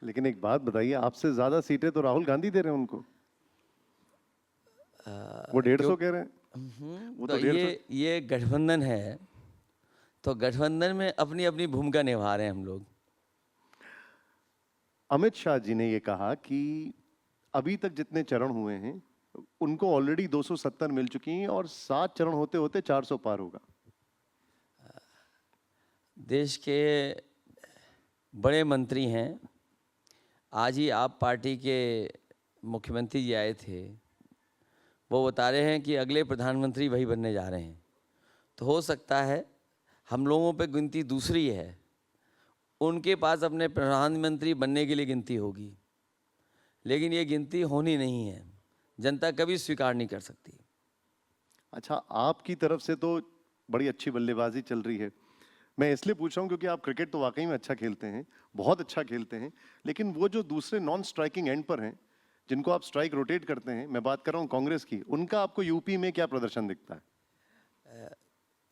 लेकिन एक बात बताइए, आपसे ज्यादा सीटें तो राहुल गांधी दे रहे हैं उनको। वो 150 कह रहे हैं। वो तो तो 150। ये गठबंधन है, तो गठबंधन में अपनी अपनी भूमिका निभा रहे हैं हम लोग। अमित शाह जी ने ये कहा कि अभी तक जितने चरण हुए हैं उनको ऑलरेडी 270 मिल चुकी हैं और 7 चरण होते होते 400 पार होगा। देश के बड़े मंत्री हैं, आज ही आप पार्टी के मुख्यमंत्री जी आए थे, वो बता रहे हैं कि अगले प्रधानमंत्री वही बनने जा रहे हैं। तो हो सकता है हम लोगों पे गिनती दूसरी है, उनके पास अपने प्रधानमंत्री बनने के लिए गिनती होगी, लेकिन ये गिनती होनी नहीं है, जनता कभी स्वीकार नहीं कर सकती। अच्छा, आपकी तरफ से तो बड़ी अच्छी बल्लेबाजी चल रही है। मैं इसलिए पूछ रहा हूं क्योंकि आप क्रिकेट तो वाकई में अच्छा खेलते हैं, बहुत अच्छा खेलते हैं, लेकिन वो जो दूसरे नॉन स्ट्राइकिंग एंड पर हैं, जिनको आप स्ट्राइक रोटेट करते हैं, मैं बात कर रहा हूं कांग्रेस की, उनका आपको यूपी में क्या प्रदर्शन दिखता है?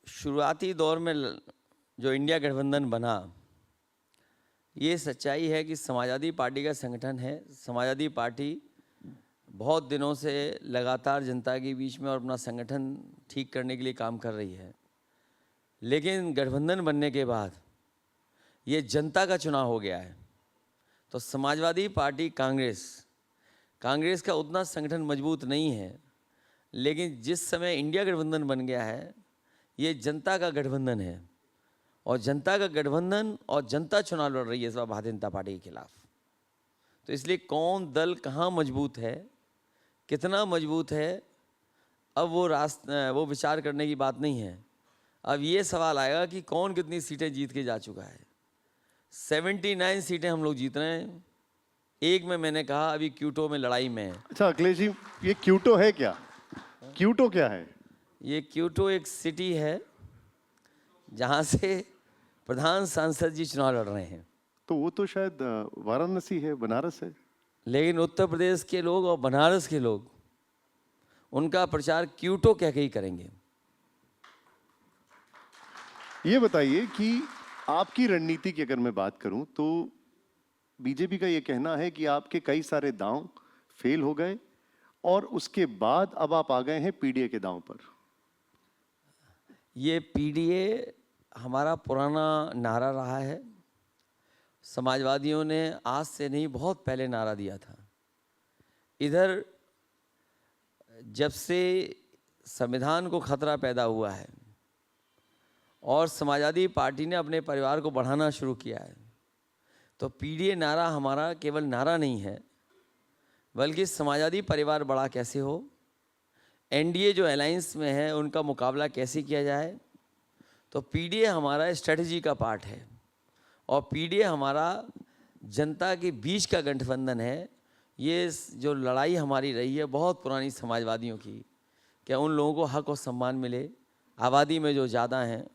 शुरुआती दौर में जो इंडिया गठबंधन बना, ये सच्चाई है कि समाजवादी पार्टी का संगठन है। समाजवादी पार्टी बहुत दिनों से लगातार जनता के बीच में और अपना संगठन ठीक करने के लिए काम कर रही है, लेकिन गठबंधन बनने के बाद ये जनता का चुनाव हो गया है। तो समाजवादी पार्टी कांग्रेस का उतना संगठन मजबूत नहीं है, लेकिन जिस समय इंडिया गठबंधन बन गया है, ये जनता का गठबंधन है, और जनता का गठबंधन और जनता चुनाव लड़ रही है इस बार भारतीय जनता पार्टी के खिलाफ। तो इसलिए कौन दल कहाँ मजबूत है, कितना मजबूत है, अब वो विचार करने की बात नहीं है। अब ये सवाल आएगा कि कौन कितनी सीटें जीत के जा चुका है। 79 सीटें हम लोग जीत रहे हैं। एक में मैंने कहा अभी क्यूटो में लड़ाई में है। अच्छा अखिलेश जी, ये क्यूटो है क्या? क्यूटो क्या है? ये क्यूटो एक सिटी है जहाँ से प्रधान सांसद जी चुनाव लड़ रहे हैं। तो वो तो शायद वाराणसी है, बनारस है। लेकिन उत्तर प्रदेश के लोग और बनारस के लोग उनका प्रचार क्यूटो कह के ही करेंगे। ये बताइए कि आपकी रणनीति की अगर मैं बात करूं तो बीजेपी का ये कहना है कि आपके कई सारे दांव फेल हो गए और उसके बाद अब आप आ गए हैं पीडीए के दांव पर। ये पीडीए हमारा पुराना नारा रहा है। समाजवादियों ने आज से नहीं बहुत पहले नारा दिया था। इधर जब से संविधान को खतरा पैदा हुआ है और समाजवादी पार्टी ने अपने परिवार को बढ़ाना शुरू किया है, तो पीडीए नारा हमारा केवल नारा नहीं है, बल्कि समाजवादी परिवार बड़ा कैसे हो, एनडीए जो अलायंस में है उनका मुकाबला कैसे किया जाए। तो पीडीए हमारा स्ट्रेटजी का पार्ट है, और पीडीए हमारा जनता के बीच का गठबंधन है। ये जो लड़ाई हमारी रही है बहुत पुरानी समाजवादियों की, क्या उन लोगों को हक और सम्मान मिले, आबादी में जो ज़्यादा हैं,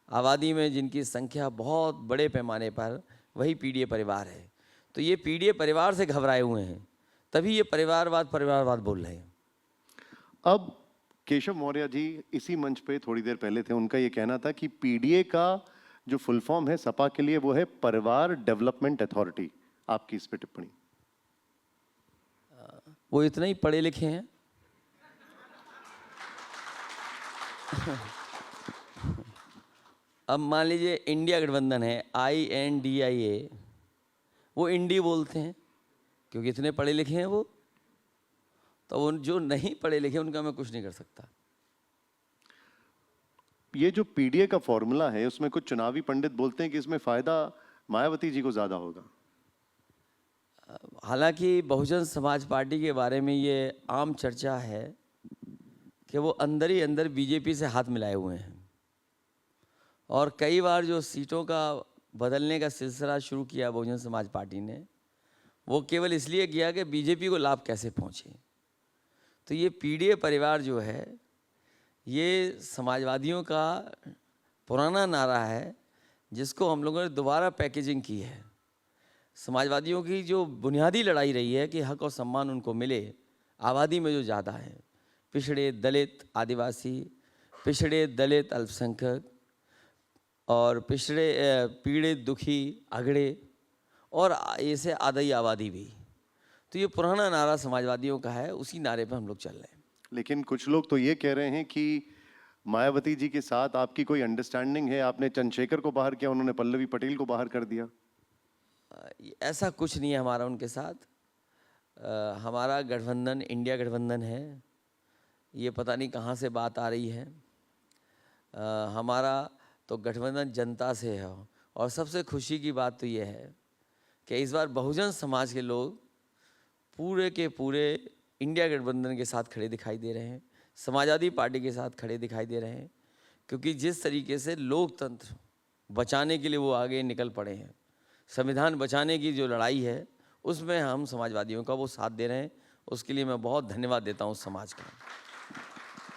आबादी में जिनकी संख्या बहुत बड़े पैमाने पर, वही पीडीए परिवार है। तो ये पीडीए परिवार से घबराए हुए हैं, तभी ये परिवारवाद बोल रहे हैं। अब केशव मौर्य जी इसी मंच पे थोड़ी देर पहले थे, उनका ये कहना था कि पीडीए का जो फुल फॉर्म है सपा के लिए वो है परिवार डेवलपमेंट अथॉरिटी। आपकी इस पे टिप्पणी? वो इतना ही पढ़े लिखे हैं। अब मान लीजिए इंडिया गठबंधन है, INDIA, वो इंडी बोलते हैं क्योंकि इतने पढ़े लिखे हैं वो। तो उन जो नहीं पढ़े लिखे उनका मैं कुछ नहीं कर सकता। ये जो पीडीए का फॉर्मूला है उसमें कुछ चुनावी पंडित बोलते हैं कि इसमें फायदा मायावती जी को ज्यादा होगा। हालांकि बहुजन समाज पार्टी के बारे में ये आम चर्चा है कि वो अंदर ही अंदर बीजेपी से हाथ मिलाए हुए हैं, और कई बार जो सीटों का बदलने का सिलसिला शुरू किया बहुजन समाज पार्टी ने, वो केवल इसलिए किया कि बीजेपी को लाभ कैसे पहुंचे। तो ये पीडीए परिवार जो है, ये समाजवादियों का पुराना नारा है, जिसको हम लोगों ने दोबारा पैकेजिंग की है। समाजवादियों की जो बुनियादी लड़ाई रही है कि हक और सम्मान उनको मिले, आबादी में जो ज़्यादा है, पिछड़े, दलित, आदिवासी, पिछड़े, दलित, अल्पसंख्यक और पीड़ित, दुखी, अगड़े, और ऐसे आधी आबादी भी। तो ये पुराना नारा समाजवादियों का है, उसी नारे पे हम लोग चल रहे हैं। लेकिन कुछ लोग तो ये कह रहे हैं कि मायावती जी के साथ आपकी कोई अंडरस्टैंडिंग है, आपने चंद्रशेखर को बाहर किया, उन्होंने पल्लवी पटेल को बाहर कर दिया। ऐसा कुछ नहीं है हमारा उनके साथ। हमारा गठबंधन इंडिया गठबंधन है, ये पता नहीं कहाँ से बात आ रही है। हमारा तो गठबंधन जनता से है, और सबसे खुशी की बात तो ये है कि इस बार बहुजन समाज के लोग पूरे के पूरे इंडिया गठबंधन के साथ खड़े दिखाई दे रहे हैं, समाजवादी पार्टी के साथ खड़े दिखाई दे रहे हैं, क्योंकि जिस तरीके से लोकतंत्र बचाने के लिए वो आगे निकल पड़े हैं, संविधान बचाने की जो लड़ाई है उसमें हम समाजवादियों का वो साथ दे रहे हैं। उसके लिए मैं बहुत धन्यवाद देता हूँ उस समाज का।